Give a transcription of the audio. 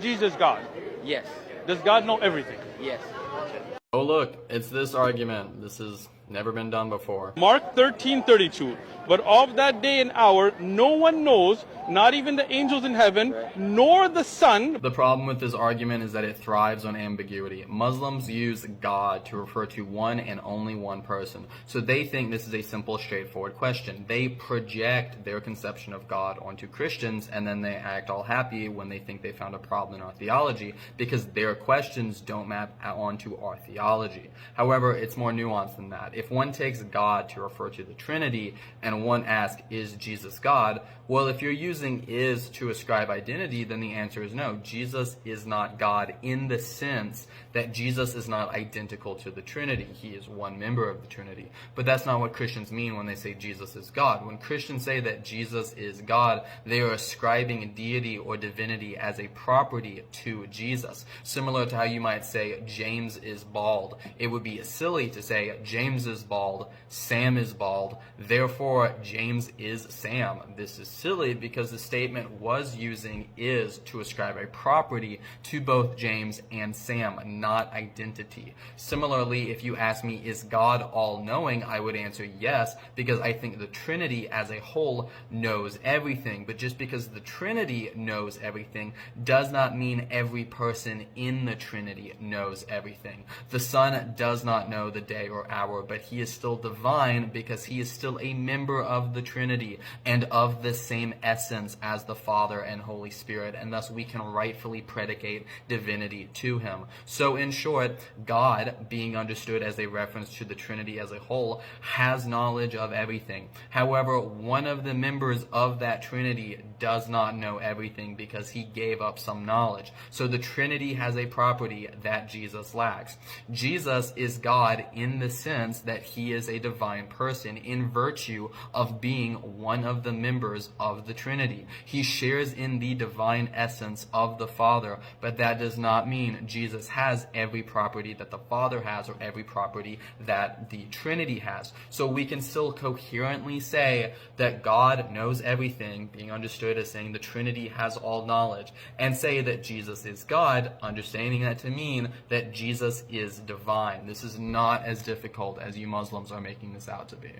Jesus God? Yes. Does God know everything? Yes. Oh look, it's this argument. This has never been done before. Mark 13:32. But of that day and hour, no one knows, not even the angels in heaven, nor the Son. The problem with this argument is that it thrives on ambiguity. Muslims use God to refer to one and only one person. So they think this is a simple, straightforward question. They project their conception of God onto Christians, and then they act all happy when they think they found a problem in our theology because their questions don't map onto our theology. However, it's more nuanced than that. If one takes God to refer to the Trinity and one asks, is Jesus God? Well, if you're using is to ascribe identity, then the answer is no. Jesus is not God in the sense that Jesus is not identical to the Trinity. He is one member of the Trinity. But that's not what Christians mean when they say Jesus is God. When Christians say that Jesus is God, they are ascribing deity or divinity as a property to Jesus. Similar to how you might say James is bald. It would be silly to say James is bald, Sam is bald, therefore James is Sam. This is silly because the statement was using is to ascribe a property to both James and Sam, not identity. Similarly, if you ask me, is God all-knowing? I would answer yes, because I think the Trinity as a whole knows everything. But just because the Trinity knows everything does not mean every person in the Trinity knows everything. The Son does not know the day or hour, but he is still divine because he is still a member of the Trinity and of the same essence as the Father and Holy Spirit, and thus we can rightfully predicate divinity to him. So in short, God, being understood as a reference to the Trinity as a whole, has knowledge of everything. However, one of the members of that Trinity does not know everything because he gave up some knowledge. So the Trinity has a property that Jesus lacks. Jesus is God in the sense that he is a divine person in virtue of being one of the members of the Trinity. He shares in the divine essence of the Father, but that does not mean Jesus has every property that the Father has or every property that the Trinity has. So we can still coherently say that God knows everything, being understood as saying the Trinity has all knowledge, and say that Jesus is God, understanding that to mean that Jesus is divine. This is not as difficult as you Muslims are making this out to be.